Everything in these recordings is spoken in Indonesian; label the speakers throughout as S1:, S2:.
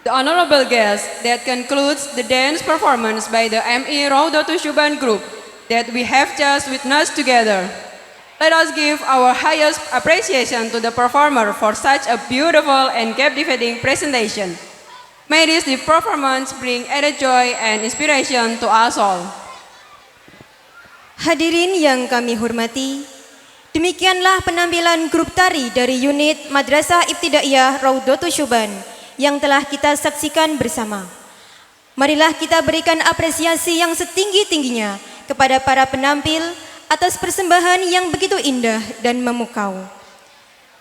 S1: The honorable guest that concludes the dance performance by the ME Raudatul Syuban group that we have just witnessed together. Let us give our highest appreciation to the performer for such a beautiful and captivating presentation. May this performance bring added joy and inspiration to us all.
S2: Hadirin yang kami hormati, demikianlah penampilan grup tari dari unit Madrasah Ibtidaiyah Raudatul Syuban yang telah kita saksikan bersama. Marilah kita berikan apresiasi yang setinggi-tingginya kepada para penampil atas persembahan yang begitu indah dan memukau.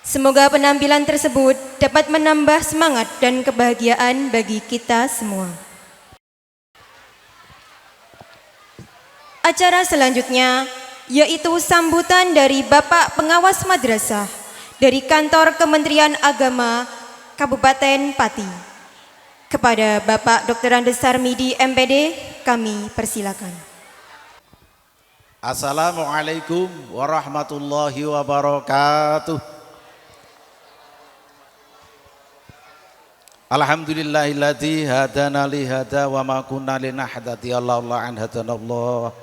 S2: Semoga penampilan tersebut dapat menambah semangat dan kebahagiaan bagi kita semua. Acara selanjutnya yaitu sambutan dari Bapak Pengawas Madrasah dari Kantor Kementerian Agama Kabupaten Pati. Kepada Bapak Dr. Andes Sarmidi MPD kami persilakan.
S3: Assalamualaikum warahmatullahi wabarakatuh. Alhamdulillahilladzi hadana li hada wa ma kunna linahtadiya laula an hadanallah.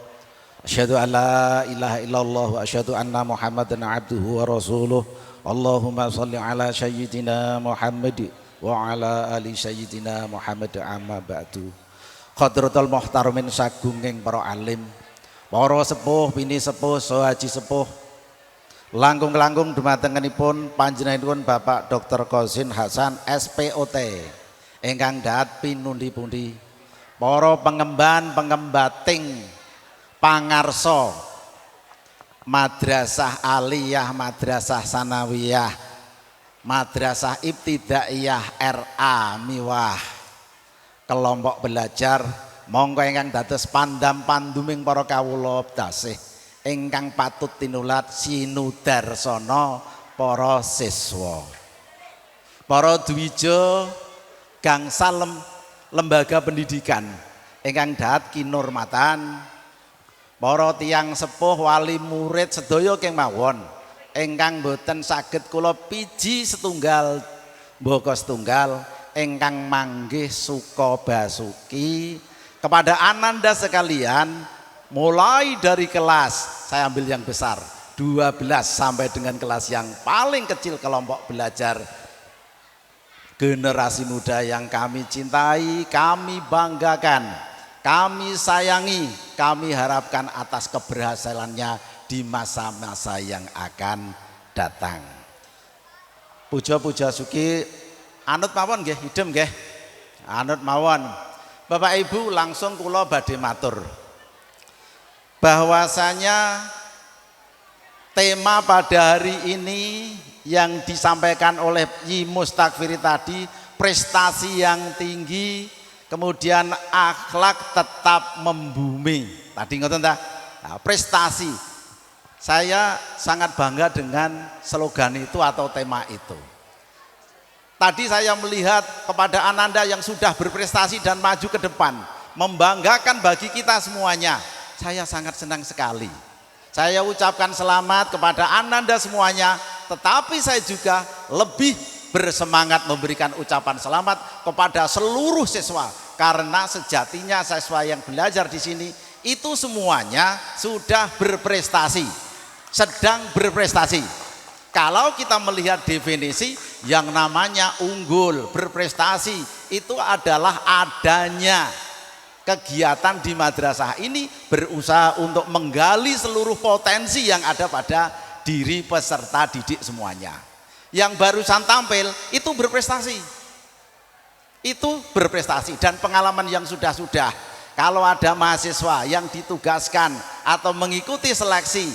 S3: Asyhadu an la ilaha illallah wa asyhadu anna Muhammadan abduhu wa rasuluh. Allahumma shalli ala sayyidina Muhammad wa ala ali sayyidina Muhammad amma ba'du. Qadratul muhtaramin sagunging para alim, para sepuh, bini sepuh, sahaji sepuh, langkung-langkung dumatengenipun panjenenganipun Bapak Dr. Qasin Hasan SPOT ingkang dahat pinundi-pundi, para pengemban-pengembating pangarso Madrasah Aliyah, Madrasah Sanawiyah, Madrasah Ibtidaiyah RA Miwah, kelompok belajar, monggo ingkang dados pandam-panduming para kawula tasih ingkang patut tinulat sinudarsana para siswa, para dwija gangsal lembaga pendidikan ingkang dahat kinurmatan, para tiyang sepuh wali murid sedaya kemawon ingkang boten saged kula piji setunggal mbaka setunggal ingkang manggih suka basuki, kepada ananda sekalian mulai dari kelas, saya ambil yang besar 12 sampai dengan kelas yang paling kecil kelompok belajar, generasi muda yang kami cintai, kami banggakan, kami sayangi, kami harapkan atas keberhasilannya di masa-masa yang akan datang. Puja-puja suki anut mawon nggih, idem nggih. Anut mawon. Bapak Ibu, langsung kula badhe matur bahwasanya tema pada hari ini yang disampaikan oleh Nyi Mustakfiri tadi, prestasi yang tinggi, kemudian akhlak tetap membumi. Tadi ngoten ta? Nah, prestasi. Saya sangat bangga dengan slogan itu atau tema itu. Tadi saya melihat kepada ananda yang sudah berprestasi dan maju ke depan, membanggakan bagi kita semuanya. Saya sangat senang sekali. Saya ucapkan selamat kepada ananda semuanya, tetapi saya juga lebih bersemangat memberikan ucapan selamat kepada seluruh siswa, karena sejatinya siswa yang belajar di sini itu semuanya sudah berprestasi, sedang berprestasi. Kalau kita melihat definisi yang namanya unggul, berprestasi, itu adalah adanya kegiatan di madrasah ini berusaha untuk menggali seluruh potensi yang ada pada diri peserta didik semuanya. Yang barusan tampil itu berprestasi, itu berprestasi, dan pengalaman yang sudah-sudah. Kalau ada mahasiswa yang ditugaskan atau mengikuti seleksi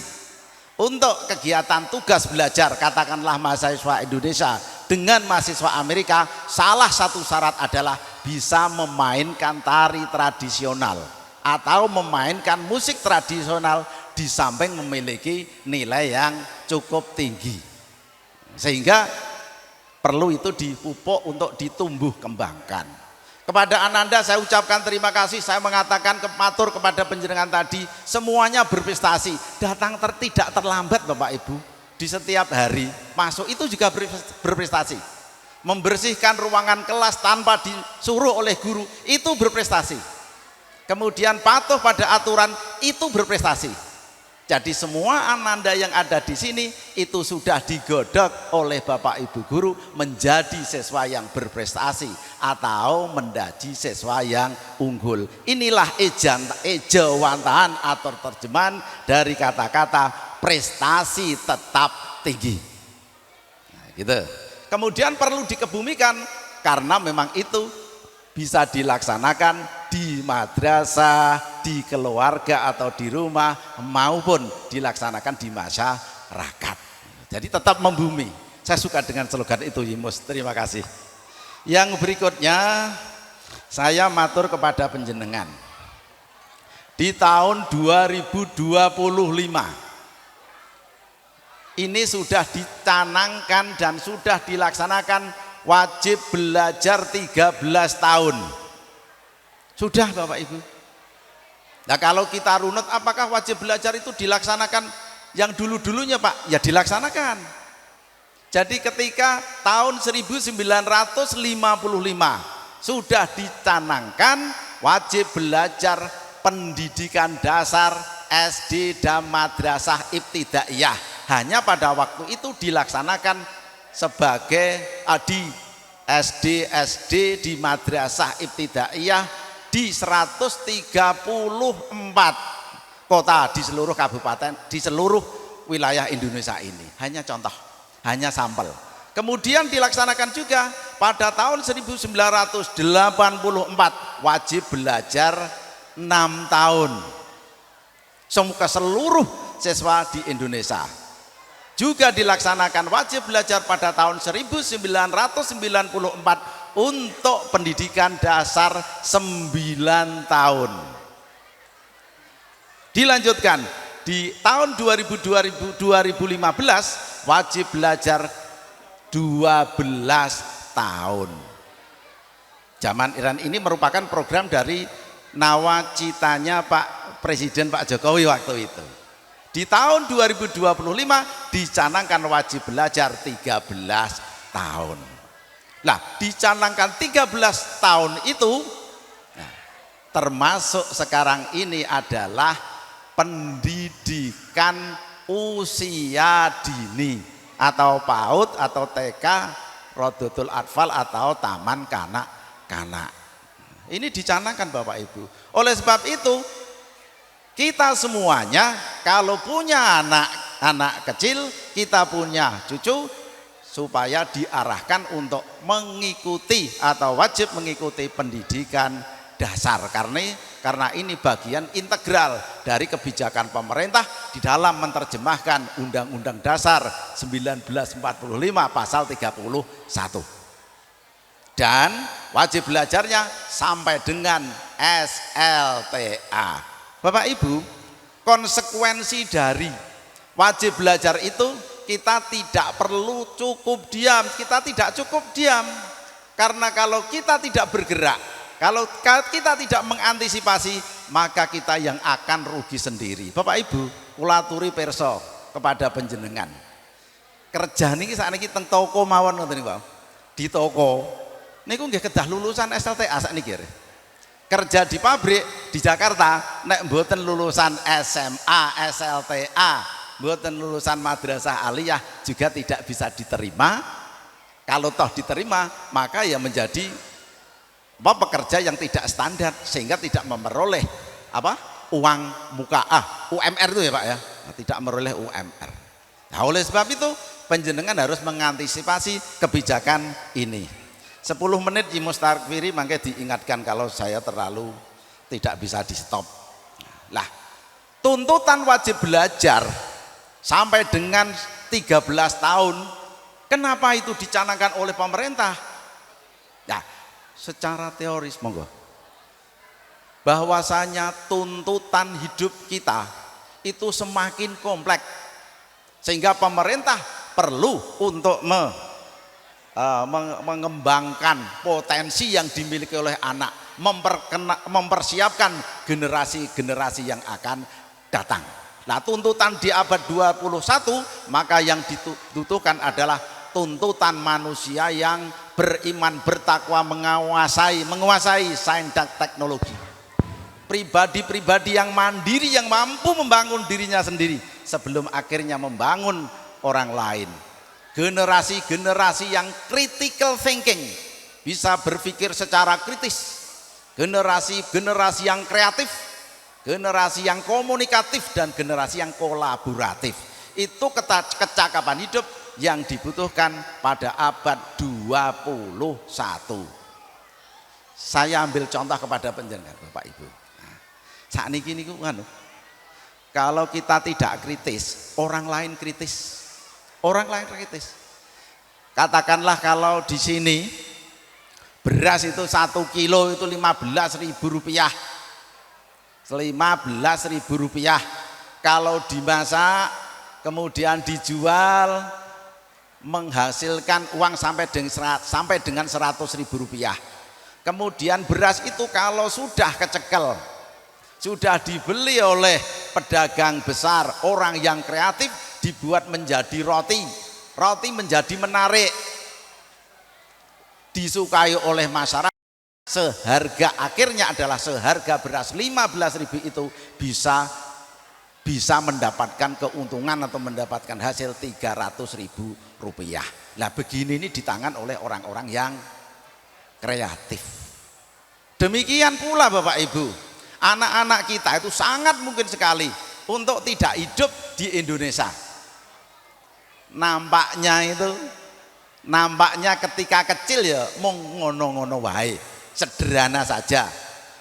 S3: untuk kegiatan tugas belajar, katakanlah mahasiswa Indonesia dengan mahasiswa Amerika, salah satu syarat adalah bisa memainkan tari tradisional atau memainkan musik tradisional di samping memiliki nilai yang cukup tinggi, sehingga perlu itu dipupuk untuk ditumbuh kembangkan. Kepada ananda saya ucapkan terima kasih. Saya mengatakan matur kepada panjenengan tadi, semuanya berprestasi, datang tidak terlambat Bapak Ibu, di setiap hari masuk itu juga berprestasi. membersihkan ruangan kelas tanpa disuruh oleh guru, itu berprestasi. Kemudian patuh pada aturan, itu berprestasi. Jadi semua ananda yang ada di sini itu sudah digodok oleh Bapak Ibu guru menjadi siswa yang berprestasi atau menjadi siswa yang unggul. Inilah ejawantahan atau terjemahan dari kata-kata prestasi tetap tinggi. Nah, gitu. Kemudian perlu dikebumikan karena memang itu bisa dilaksanakan di madrasah, di keluarga atau di rumah maupun dilaksanakan di masyarakat. Jadi tetap membumi. Saya suka dengan slogan itu, Yimus. Terima kasih. Yang berikutnya saya matur kepada panjenengan. Di tahun 2025 ini sudah dicanangkan dan sudah dilaksanakan wajib belajar 13 tahun. Sudah Bapak Ibu. Nah kalau kita runut, apakah wajib belajar itu dilaksanakan yang dulu-dulunya Pak? Ya dilaksanakan. Jadi ketika tahun 1955 sudah dicanangkan wajib belajar pendidikan dasar SD dan madrasah ibtidaiyah. Hanya pada waktu itu dilaksanakan sebagai di SD di madrasah ibtidaiyah di 134 kota di seluruh kabupaten, di seluruh wilayah Indonesia ini. Hanya contoh, hanya sampel. Kemudian dilaksanakan juga pada tahun 1984 wajib belajar 6 tahun ke seluruh siswa di Indonesia. Juga dilaksanakan wajib belajar pada tahun 1994 untuk pendidikan dasar 9 tahun. Dilanjutkan di tahun 2015 wajib belajar 12 tahun. Zaman Iran ini merupakan program dari nawacitanya Pak Presiden Pak Jokowi waktu itu. Di tahun 2025 dicanangkan wajib belajar 13 tahun. Nah, dicanangkan 13 tahun itu termasuk sekarang ini adalah pendidikan usia dini atau PAUD atau TK, Rodotul Atfal atau Taman Kanak-kanak. Ini dicanangkan Bapak Ibu. Oleh sebab itu kita semuanya kalau punya anak kecil, kita punya cucu, supaya diarahkan untuk mengikuti atau wajib mengikuti pendidikan dasar. Karena ini bagian integral dari kebijakan pemerintah di dalam menerjemahkan Undang-Undang Dasar 1945 pasal 31. Dan wajib belajarnya sampai dengan SLTA. Bapak Ibu, konsekuensi dari wajib belajar itu kita tidak perlu cukup diam, kita tidak cukup diam. Karena kalau kita tidak bergerak, kalau kita tidak mengantisipasi, maka kita yang akan rugi sendiri. Bapak Ibu, kula aturi pirsa kepada panjenengan. Kerja niki sakniki teng toko mawon ngoten niku, Pak. Di toko niku nggih kedah lulusan SLTA sakniki. Kerja di pabrik di Jakarta nek mboten lulusan SMA, SLTA, mboten lulusan madrasah aliyah juga tidak bisa diterima. Kalau toh diterima, maka ya menjadi pekerja yang tidak standar sehingga tidak memperoleh uang mukaah, UMR itu ya Pak ya, tidak memperoleh UMR. Nah, oleh sebab itu panjenengan harus mengantisipasi kebijakan ini. 10 menit Yimus Takfiri mangke diingatkan kalau saya terlalu tidak bisa di stop. Lah, tuntutan wajib belajar sampai dengan 13 tahun, kenapa itu dicanangkan oleh pemerintah? Nah, secara teoris monggo, bahwasanya tuntutan hidup kita itu semakin kompleks sehingga pemerintah perlu untuk mengembangkan potensi yang dimiliki oleh anak, mempersiapkan generasi-generasi yang akan datang. Nah, tuntutan di abad 21 maka yang dibutuhkan adalah tuntutan manusia yang beriman, bertakwa, menguasai sains dan teknologi. Pribadi-pribadi yang mandiri, yang mampu membangun dirinya sendiri sebelum akhirnya membangun orang lain. Generasi-generasi yang critical thinking, bisa berpikir secara kritis. Generasi-generasi yang kreatif, generasi yang komunikatif, dan generasi yang kolaboratif. Itu kecakapan hidup yang dibutuhkan pada abad 21. Saya ambil contoh kepada penjenengan Bapak Ibu. Nah, saat ini kalau kita tidak kritis, orang lain kritis. Orang lain kritis. Katakanlah kalau di sini beras itu 1 kilo itu 15.000 rupiah. 15.000 rupiah. Kalau dimasak kemudian dijual menghasilkan uang sampai dengan 100.000 rupiah. Kemudian beras itu kalau sudah kecekel, sudah dibeli oleh pedagang besar, orang yang kreatif, dibuat menjadi roti. Roti menjadi menarik, disukai oleh masyarakat. Seharga akhirnya adalah seharga beras 15.000 itu bisa mendapatkan keuntungan atau mendapatkan hasil 300.000 rupiah. Nah begini ini di tangan oleh orang-orang yang kreatif. Demikian pula Bapak Ibu, anak-anak kita itu sangat mungkin sekali untuk tidak hidup di Indonesia. Nampaknya ketika kecil ya mung ngono-ngono wae, sederhana saja.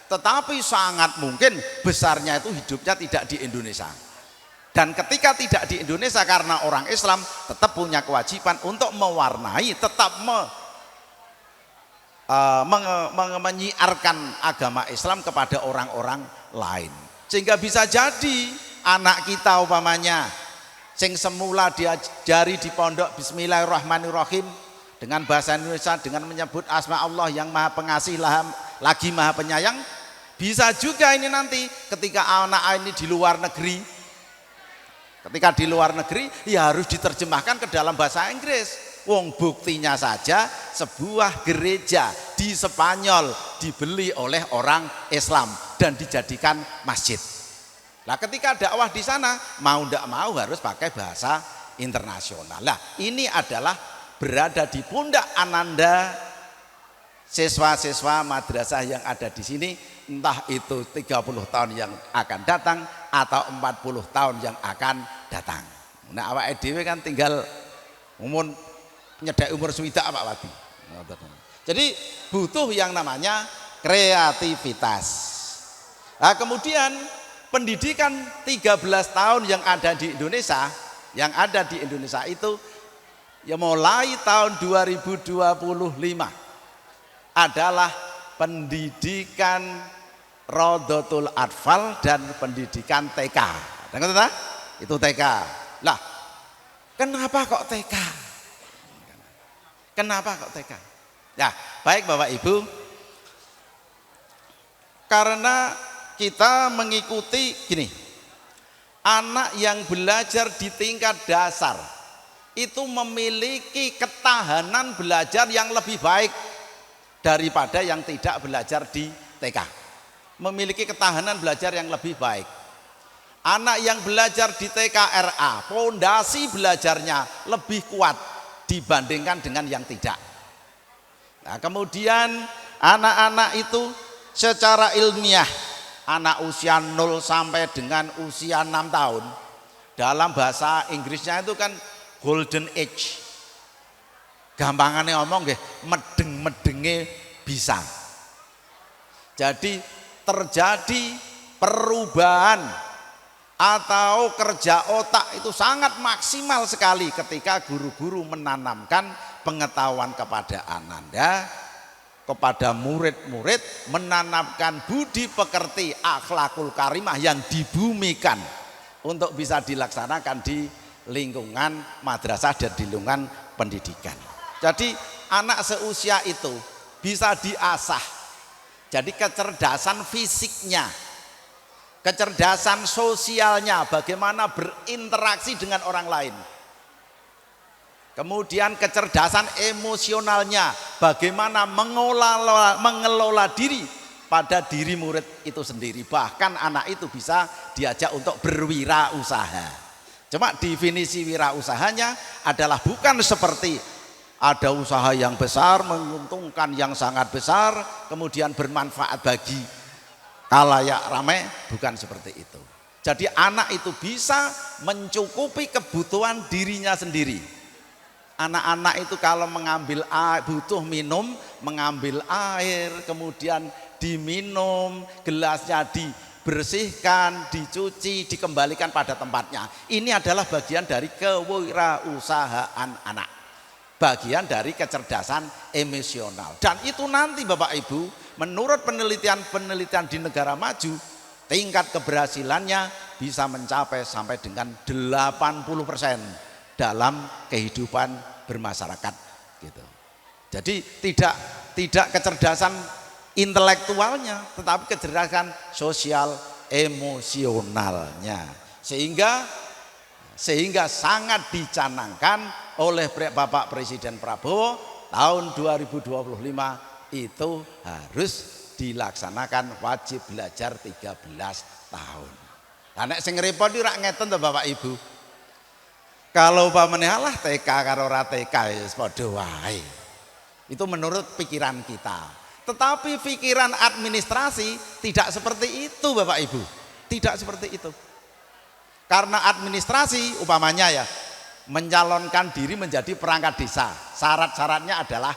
S3: Tetapi sangat mungkin besarnya itu hidupnya tidak di Indonesia. Dan ketika tidak di Indonesia karena orang Islam tetap punya kewajiban untuk mewarnai, tetap menyiarkan agama Islam kepada orang-orang lain. Sehingga bisa jadi anak kita umpamanya sing semula diajari di pondok Bismillahirrahmanirrahim dengan bahasa Indonesia, dengan menyebut asma Allah yang Maha Pengasih lagi Maha Penyayang, bisa juga ini nanti ketika anak ini di luar negeri, ya harus diterjemahkan ke dalam bahasa Inggris. Wong buktinya saja sebuah gereja di Spanyol dibeli oleh orang Islam dan dijadikan masjid. Nah ketika dakwah di sana mau tidak mau harus pakai bahasa internasional. Nah ini adalah berada di pundak Ananda siswa-siswa madrasah yang ada di sini, entah itu 30 tahun yang akan datang atau 40 tahun yang akan datang. Nah awake dhewe kan tinggal nyedek umur swidak Pak Wadi. Jadi butuh yang namanya kreativitas. Nah kemudian pendidikan 13 tahun yang ada di Indonesia, itu ya mulai tahun 2025 adalah pendidikan Rodotul Atfal dan pendidikan TK. Dengar tak? Itu TK. Lah, kenapa kok TK? Ya, baik Bapak Ibu. Karena kita mengikuti gini, anak yang belajar di tingkat dasar itu memiliki ketahanan belajar yang lebih baik daripada yang tidak belajar di TK. Memiliki ketahanan belajar yang lebih baik. Anak yang belajar di TKRA, pondasi belajarnya lebih kuat dibandingkan dengan yang tidak. Nah, kemudian anak-anak itu secara ilmiah, anak usia 0 sampai dengan usia 6 tahun, dalam bahasa Inggrisnya itu kan golden age. Gampangannya ngomong nggih, medeng-medenge bisa. Jadi terjadi perubahan atau kerja otak itu sangat maksimal sekali ketika guru-guru menanamkan pengetahuan kepada ananda, kepada murid-murid, menanamkan budi pekerti, akhlakul karimah yang dibumikan untuk bisa dilaksanakan di lingkungan madrasah dan di lingkungan pendidikan. Jadi anak seusia itu bisa diasah. Jadi kecerdasan fisiknya, kecerdasan sosialnya, bagaimana berinteraksi dengan orang lain. Kemudian kecerdasan emosionalnya, bagaimana mengelola diri pada diri murid itu sendiri. Bahkan anak itu bisa diajak untuk berwirausaha. Cuma definisi wirausahanya adalah bukan seperti ada usaha yang besar, menguntungkan yang sangat besar, kemudian bermanfaat bagi khalayak ramai, bukan seperti itu. Jadi anak itu bisa mencukupi kebutuhan dirinya sendiri. Anak-anak itu kalau mengambil air, butuh minum, mengambil air, kemudian diminum, gelasnya dibersihkan, dicuci, dikembalikan pada tempatnya. Ini adalah bagian dari kewirausahaan anak, bagian dari kecerdasan emosional. Dan itu nanti Bapak Ibu, menurut penelitian di negara maju, tingkat keberhasilannya bisa mencapai sampai dengan 80% dalam kehidupan bermasyarakat gitu. Jadi tidak kecerdasan intelektualnya, tetapi kecerdasan sosial emosionalnya, sehingga sangat dicanangkan oleh Bapak Presiden Prabowo tahun 2025 itu harus dilaksanakan wajib belajar 13 tahun. Lah nek sing repot iki rak ngeten to Bapak Ibu. Kalau umpamane alah TK karo ora TK wis padha wae. Itu menurut pikiran kita. Tetapi pikiran administrasi tidak seperti itu Bapak Ibu. Tidak seperti itu. Karena administrasi umpamanya ya mencalonkan diri menjadi perangkat desa. Syarat-syaratnya adalah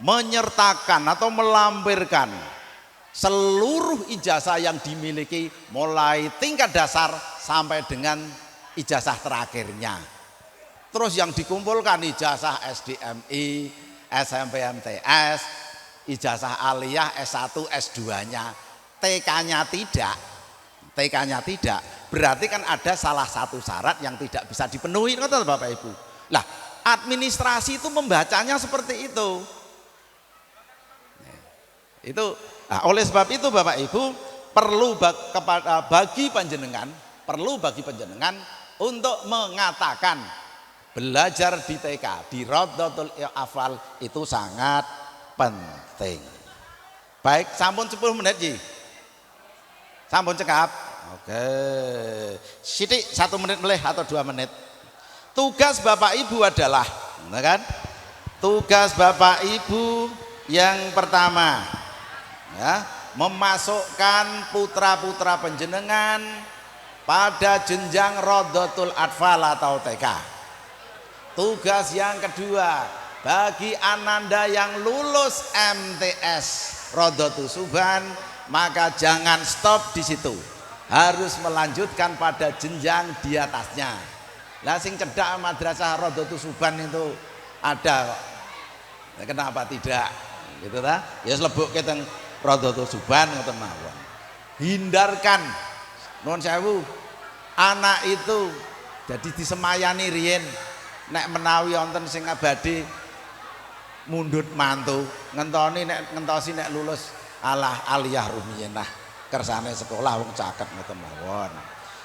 S3: menyertakan atau melampirkan seluruh ijazah yang dimiliki mulai tingkat dasar sampai dengan ijazah terakhirnya. Terus yang dikumpulkan ijazah SDMI, SMPMTS, ijazah aliyah S1, S2-nya, TK-nya tidak. TK-nya tidak. Berarti kan ada salah satu syarat yang tidak bisa dipenuhi, kata Bapak Ibu. Lah, administrasi itu membacanya seperti itu. Nah, oleh sebab itu Bapak Ibu perlu bagi panjenengan untuk mengatakan belajar di TK, di Raudhatul Atfal itu sangat penting. Baik, sampun 10 menit Ji. Sampun cekap. Oke. Sithik 1 menit meleh atau 2 menit. Tugas Bapak Ibu adalah, kan? Tugas Bapak Ibu yang pertama ya, memasukkan putra-putra panjenengan pada jenjang Raudhatul Atfal atau TK. Tugas yang kedua, bagi ananda yang lulus MTS Raudhatul Subhan, maka jangan stop di situ, harus melanjutkan pada jenjang di atasnya. Lah sing cedak madrasah Raudhatul Subhan itu ada, kenapa tidak? Gitu ta? Ya lebok keteng Raudhatul Subhan ngoten mawon. Hindarkan nuwun sewu anak itu jadi disemayani riyen nek menawi wonten sing abadi mundhut mantu ngentosi nek lulus alah aliyah rumiyenah kersane sekolah wong caket ngoten mawon.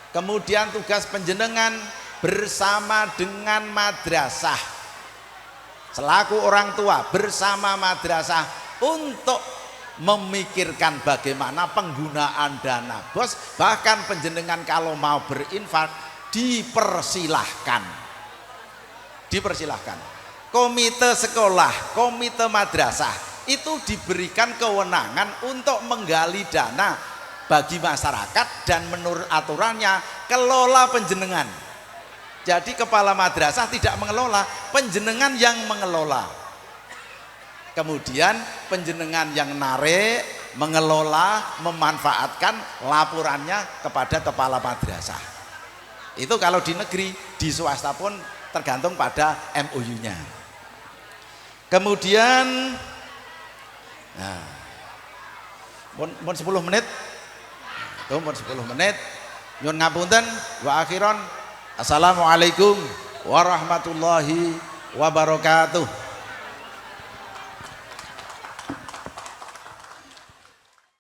S3: Kemudian tugas panjenengan bersama dengan madrasah selaku orang tua bersama madrasah untuk memikirkan bagaimana penggunaan dana bos. Bahkan panjenengan kalau mau berinfak dipersilahkan. Komite sekolah, komite madrasah itu diberikan kewenangan untuk menggali dana bagi masyarakat dan menurut aturannya kelola panjenengan. Jadi kepala madrasah tidak mengelola, panjenengan yang mengelola. Kemudian panjenengan yang narik, mengelola, memanfaatkan laporannya kepada kepala madrasah. Itu kalau di negeri, di swasta pun tergantung pada MOU-nya. Kemudian nah, mun 10 menit. Itu mun 10 menit. Nyun ngapunten wa akhiron. Assalamualaikum warahmatullahi wabarakatuh.